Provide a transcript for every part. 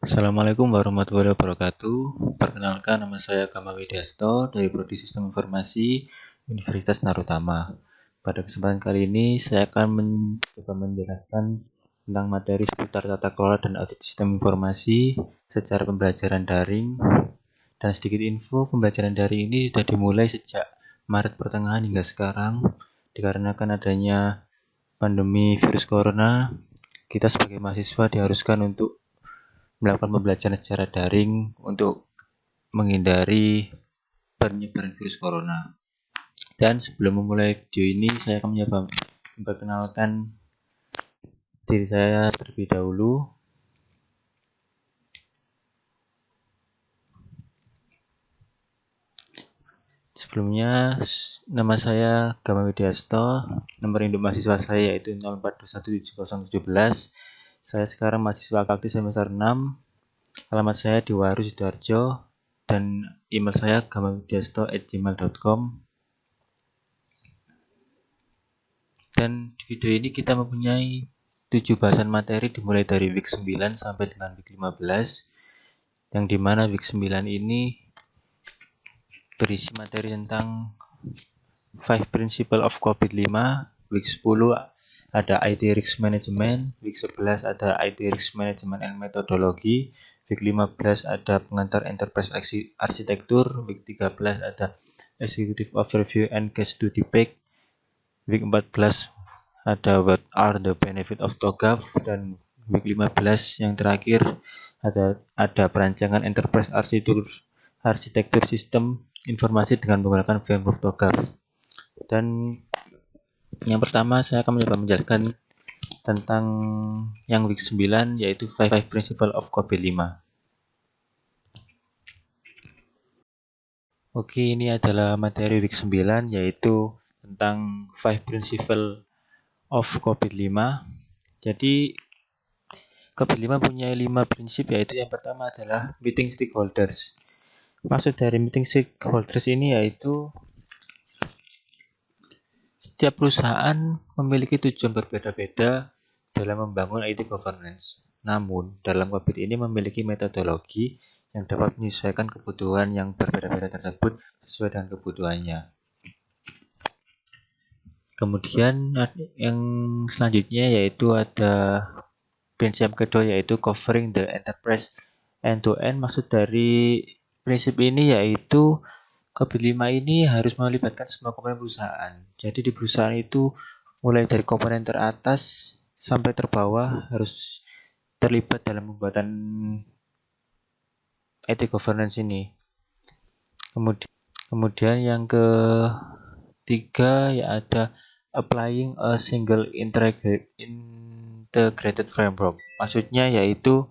Assalamualaikum warahmatullahi wabarakatuh. Perkenalkan, nama saya Gama Widyasto dari Prodi Sistem Informasi Universitas Narutama. Pada kesempatan kali ini saya akan mencoba menjelaskan tentang materi seputar tata kelola dan audit sistem informasi secara pembelajaran daring. Dan sedikit info, pembelajaran daring ini sudah dimulai sejak Maret pertengahan hingga sekarang. Dikarenakan adanya pandemi virus corona, kita sebagai mahasiswa diharuskan untuk melakukan pembelajaran secara daring untuk menghindari penyebaran virus corona. Dan sebelum memulai video ini, saya akan memperkenalkan diri saya terlebih dahulu. Sebelumnya, nama saya Gama Widyasto, nomor induk mahasiswa saya yaitu 04217017. Saya sekarang mahasiswa aktif semester 6. Alamat saya di Waru Sidoarjo dan email saya gamawidyasto@gmail.com. Dan di video ini kita mempunyai 7 bahasan materi dimulai dari week 9 sampai dengan week 15, yang dimana week 9 ini berisi materi tentang 5 Principle of COVID-5. Week 10 ada IT Risk Management, week 11 ada IT Risk Management and Methodology, week 15 ada pengantar Enterprise Architecture, week 13 ada Executive Overview and Case Study Pack, week 14 ada What are the benefit of TOGAF, dan week 15 yang terakhir ada perancangan Enterprise Architecture System Informasi dengan menggunakan framework TOGAF. Dan yang pertama saya akan mencoba menjelaskan tentang yang week 9 yaitu 5 Principle of COVID-5. Oke, ini adalah materi week 9 yaitu tentang 5 Principle of COVID-5. Jadi COVID-5 punya 5 prinsip, yaitu yang pertama adalah meeting stakeholders. Maksud dari meeting stakeholders ini yaitu setiap perusahaan memiliki tujuan berbeda-beda dalam membangun IT governance. Namun, dalam COVID ini memiliki metodologi yang dapat menyesuaikan kebutuhan yang berbeda-beda tersebut sesuai dengan kebutuhannya. Kemudian yang selanjutnya yaitu ada prinsip kedua yaitu covering the enterprise end-to-end. Maksud dari prinsip ini yaitu COVID-5 ini harus melibatkan semua komponen perusahaan. Jadi di perusahaan itu mulai dari komponen teratas sampai terbawah harus terlibat dalam pembuatan IT governance ini. Kemudian yang ketiga ya ada applying a single integrated framework. Maksudnya yaitu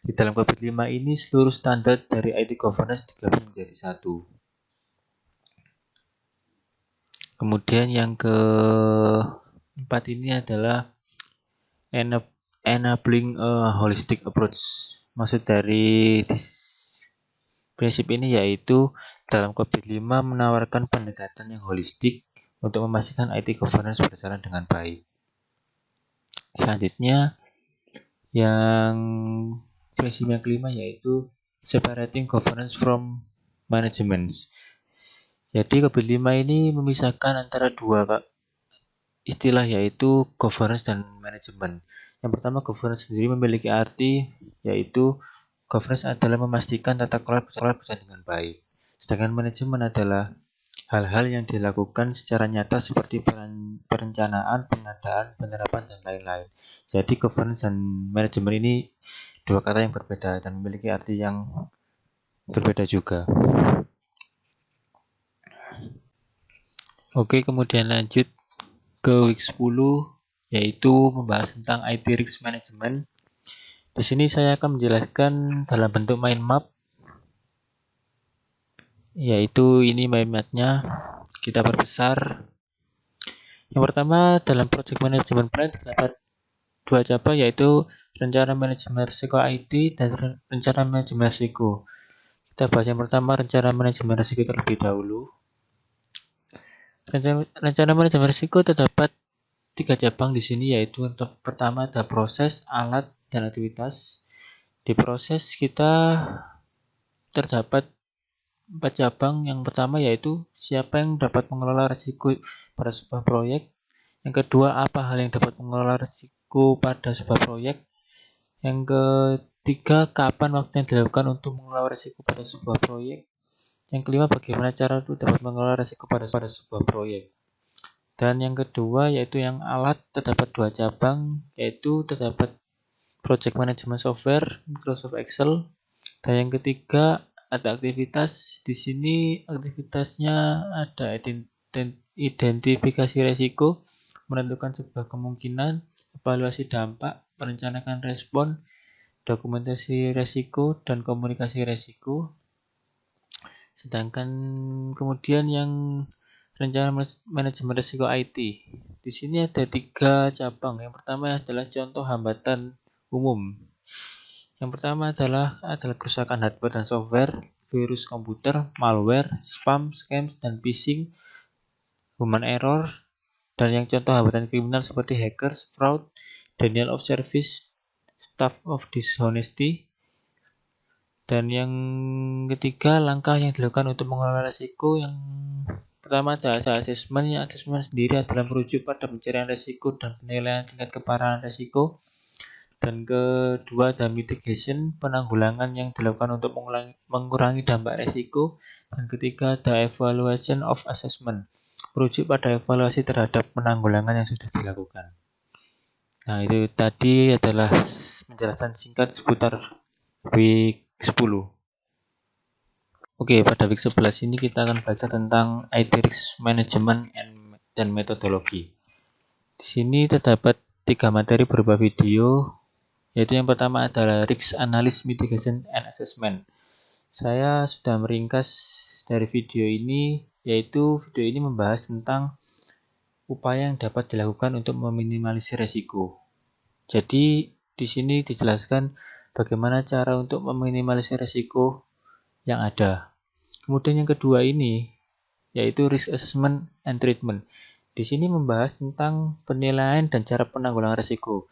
di dalam COVID-5 ini seluruh standar dari IT governance digabung menjadi satu. Kemudian yang keempat ini adalah enabling a holistic approach. Maksud dari prinsip ini yaitu dalam COVID-5 menawarkan pendekatan yang holistik untuk memastikan IT governance berjalan dengan baik. Selanjutnya, yang prinsip yang kelima yaitu separating governance from management. Jadi COVID-5 ini memisahkan antara dua istilah yaitu governance dan manajemen. Yang pertama, governance sendiri memiliki arti yaitu governance adalah memastikan tata kelola berjalan dengan baik. Sedangkan manajemen adalah hal-hal yang dilakukan secara nyata seperti perencanaan, pengadaan, penerapan, dan lain-lain. Jadi governance dan manajemen ini dua kata yang berbeda dan memiliki arti yang berbeda juga. Oke, kemudian lanjut ke week 10 yaitu membahas tentang IT Risk Management. Di sini saya akan menjelaskan dalam bentuk mind map, yaitu ini mind map-nya kita perbesar. Yang pertama, dalam Project Management Plan terdapat dua cabang yaitu rencana manajemen risiko IT dan rencana manajemen risiko. Kita bahas yang pertama, rencana manajemen risiko terlebih dahulu. Rencana manajemen risiko terdapat 3 cabang di sini, yaitu untuk pertama ada proses, alat, dan aktivitas, Di proses kita terdapat 4 cabang. Yang pertama yaitu siapa yang dapat mengelola risiko pada sebuah proyek. Yang kedua, apa hal yang dapat mengelola risiko pada sebuah proyek. Yang ketiga, kapan waktu yang dilakukan untuk mengelola risiko pada sebuah proyek. Yang kelima, bagaimana cara itu dapat mengelola risiko pada sebuah proyek. Dan yang kedua yaitu yang alat, terdapat 2 cabang, yaitu terdapat Project Management Software, Microsoft Excel. Dan yang ketiga ada aktivitas. Di sini aktivitasnya ada identifikasi risiko, menentukan sebuah kemungkinan, evaluasi dampak, merencanakan respon, dokumentasi risiko, dan komunikasi risiko. Sedangkan kemudian yang rencana manajemen risiko IT. Di sini ada 3 cabang. Yang pertama adalah contoh hambatan umum. Yang pertama adalah kerusakan hardware dan software, virus komputer, malware, spam, scams, dan phishing, human error. Dan yang contoh hambatan kriminal seperti hackers, fraud, denial of service, theft of dishonesty. Dan yang ketiga, langkah yang dilakukan untuk mengelola risiko. Yang pertama adalah asesmen. Yang asesmen sendiri adalah merujuk pada pencarian risiko dan penilaian tingkat keparahan risiko. Dan kedua ada mitigation, penanggulangan yang dilakukan untuk mengurangi dampak risiko. Dan ketiga ada evaluation of assessment, merujuk pada evaluasi terhadap penanggulangan yang sudah dilakukan. Nah, itu tadi adalah penjelasan singkat seputar week 10. Oke, pada week 11 ini kita akan belajar tentang IT Risk Management dan metodologi. Di sini terdapat 3 materi berupa video, yaitu yang pertama adalah Risk Analysis, Mitigation, and Assessment. Saya sudah meringkas dari video ini, yaitu video ini membahas tentang upaya yang dapat dilakukan untuk meminimalisir risiko. Jadi di sini dijelaskan bagaimana cara untuk meminimalisir risiko yang ada. Kemudian yang kedua ini yaitu Risk Assessment and Treatment. Di sini membahas tentang penilaian dan cara penanggulangan risiko.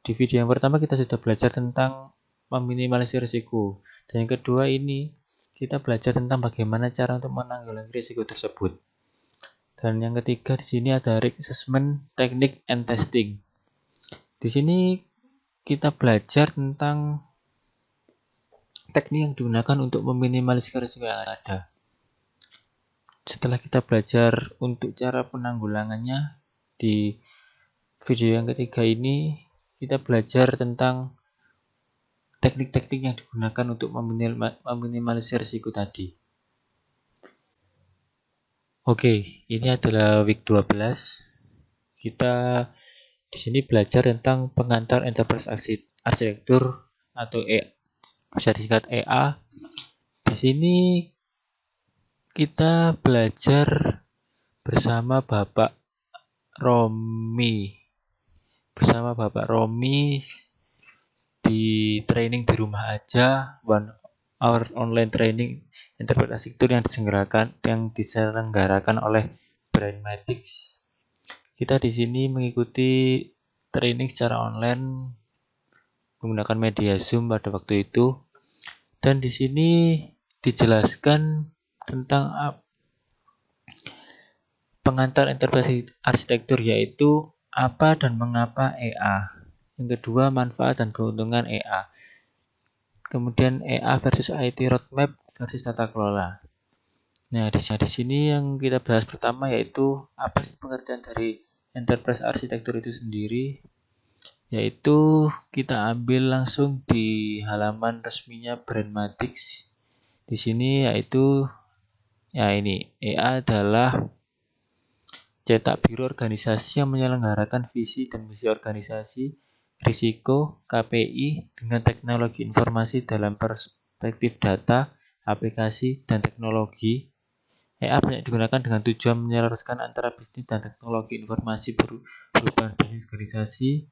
Di video yang pertama kita sudah belajar tentang meminimalisir risiko. Dan yang kedua ini kita belajar tentang bagaimana cara untuk menanggulangi risiko tersebut. Dan yang ketiga di sini ada Risk Assessment, Technique, and Testing. Di sini kita belajar tentang teknik yang digunakan untuk meminimalisir risiko yang ada. Setelah kita belajar untuk cara penanggulangannya, di video yang ketiga ini kita belajar tentang teknik-teknik yang digunakan untuk meminimalisir risiko tadi. Oke, ini adalah week 12. Kita di sini belajar tentang pengantar enterprise arsitektur atau bisa disingkat EA. Di sini kita belajar bersama Bapak Romi. Di training di rumah aja, 1 hour online training enterprise arsitektur yang diselenggarakan oleh Brainmatics. Kita di sini mengikuti training secara online menggunakan media Zoom pada waktu itu. Dan di sini dijelaskan tentang pengantar enterprise arsitektur, yaitu apa dan mengapa EA. Yang kedua, manfaat dan keuntungan EA. Kemudian EA versus IT roadmap versus tata kelola. Nah, di sini yang kita bahas pertama yaitu apa sih pengertian dari enterprise arsitektur itu sendiri. Yaitu kita ambil langsung di halaman resminya Brainmatics. Di sini yaitu ini EA adalah cetak biru organisasi yang menyelenggarakan visi dan misi organisasi, risiko, KPI dengan teknologi informasi dalam perspektif data, aplikasi, dan teknologi. EA banyak digunakan dengan tujuan menyelaraskan antara bisnis dan teknologi informasi berupa bisnis organisasi,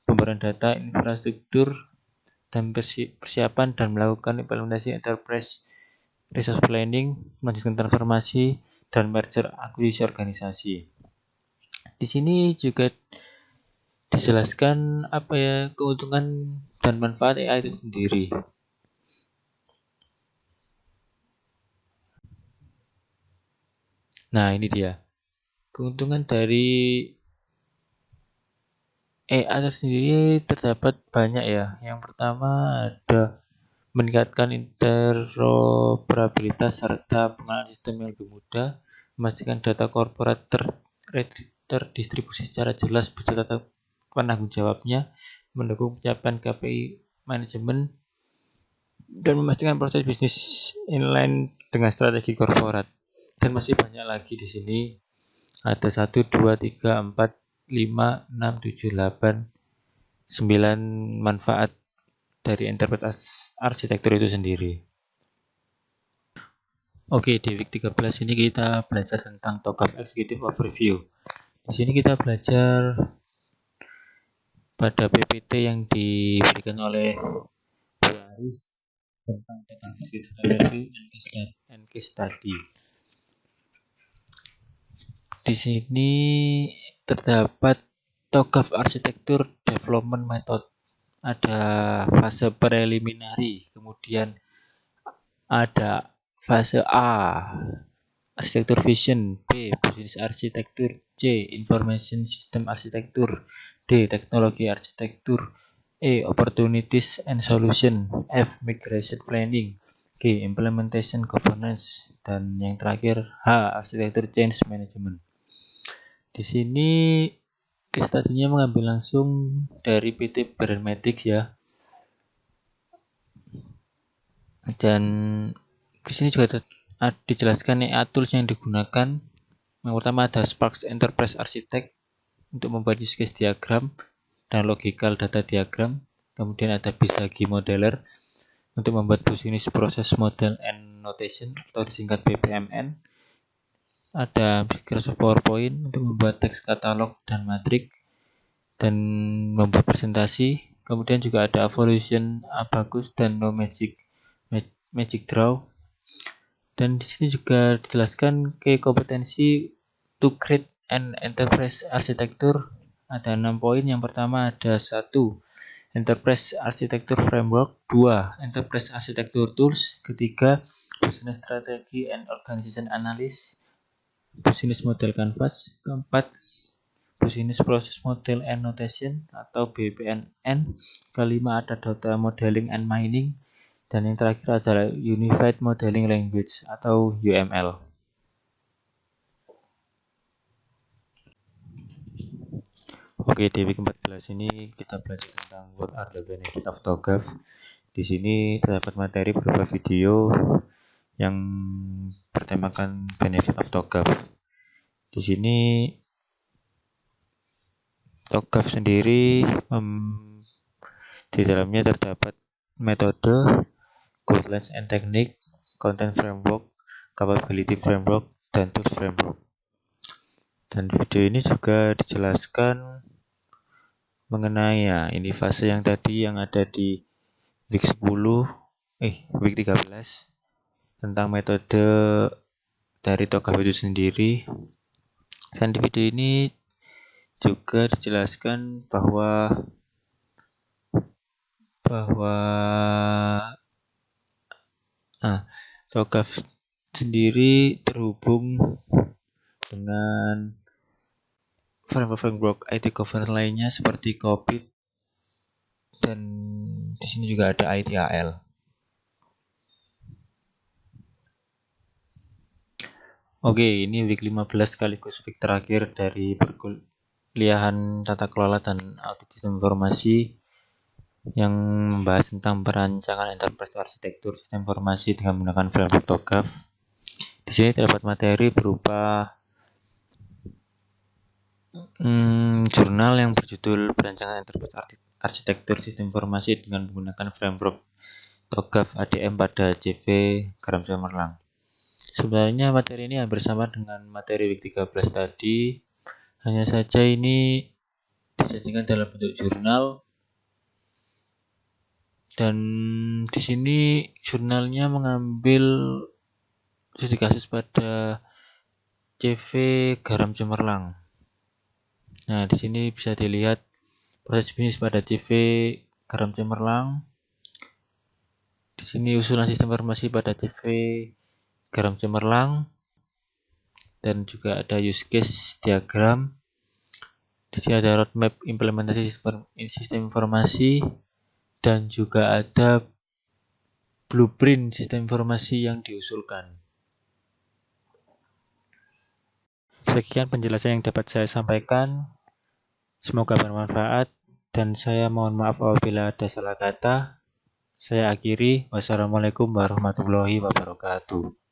pembaruan data, infrastruktur, dan persiapan dan melakukan implementasi enterprise resource planning, melanjutkan transformasi, dan merger akuisisi organisasi. Di sini juga dijelaskan keuntungan dan manfaat AI itu sendiri. Nah, ini dia. Keuntungan dari AI itu sendiri terdapat banyak ya. Yang pertama ada meningkatkan interoperabilitas serta pengenalan sistem yang lebih mudah, memastikan data korporat terdistribusi secara jelas beserta penanggung jawabnya, mendukung pencapaian KPI manajemen, dan memastikan proses bisnis inline dengan strategi korporat. Dan masih banyak lagi di sini. Ada 1, 2, 3, 4, 5, 6, 7, 8, 9 manfaat dari enterprise arsitektur itu sendiri. Oke, di week 13 ini kita belajar tentang TOGAF Executive Overview. Di sini kita belajar pada PPT yang diberikan oleh Bu Aris tentang TOGAF Executive Overview and Case Study. Di sini terdapat TOGAF Arsitektur Development Method. Ada fase preliminary, kemudian ada fase A, Arsitektur Vision, B, Business Arsitektur, C, Information System Arsitektur, D, Teknologi Arsitektur, E, Opportunities and Solution, F, Migration Planning, G, Implementation Governance, dan yang terakhir H, Arsitektur Change Management. Di sini case study-nya mengambil langsung dari PT Barenmedics ya. Dan di sini juga dijelaskan tools yang digunakan. Yang pertama ada Sparks Enterprise Architect untuk membuat use case diagram dan logical data diagram. Kemudian ada Bisagi Modeler untuk membuat business process model and notation atau disingkat BPMN. Ada Microsoft PowerPoint untuk membuat teks katalog dan matrik dan membuat presentasi. Kemudian juga ada Evolution, Abacus, dan No Magic Draw. Dan di sini juga dijelaskan ke kompetensi to create an enterprise architecture. Ada 6 poin. Yang pertama ada 1, Enterprise Architecture Framework, 2, Enterprise Architecture Tools, ketiga, Business Strategy and Organization Analysis, Business Model Canvas, keempat, Business Process Model and Notation atau BPMN, kelima ada Data Modeling and Mining, dan yang terakhir adalah Unified Modeling Language atau UML. Oke, di week 14 ini kita belajar tentang what are the benefits of TOGAF. Di sini terdapat materi berupa video yang bertemakan benefit of TOGAF. Di sini TOGAF sendiri di dalamnya terdapat metode, guidelines and technique, content framework, capability framework, dan tools framework. Dan video ini juga dijelaskan mengenai ya ini fase yang tadi yang ada di week 13 tentang metode dari TOGAF itu sendiri. Dan di video ini juga dijelaskan bahwa TOGAF sendiri terhubung dengan framework IT governance lainnya seperti COVID, dan di sini juga ada ITAL. Oke, ini week 15 sekaligus week terakhir dari perkuliahan tata kelola dan audit sistem informasi yang membahas tentang perancangan enterprise arsitektur sistem informasi dengan menggunakan framework TOGAF. Di sini terdapat materi berupa jurnal yang berjudul perancangan enterprise arsitektur sistem informasi dengan menggunakan framework TOGAF ADM pada CV Garam Cemerlang. Sebenarnya materi ini hampir sama dengan materi week 13 tadi, hanya saja ini disajikan dalam bentuk jurnal, dan di sini jurnalnya mengambil studi kasus pada CV Garam Cemerlang. Nah, di sini bisa dilihat proses bisnis pada CV garam cemerlang. Di sini usulan sistem informasi pada CV garam cemerlang, dan juga ada use case diagram. Di sini ada roadmap implementasi sistem informasi, dan juga ada blueprint sistem informasi yang diusulkan. Sekian penjelasan yang dapat saya sampaikan. Semoga bermanfaat, dan saya mohon maaf apabila ada salah kata. Saya akhiri. Wassalamualaikum warahmatullahi wabarakatuh.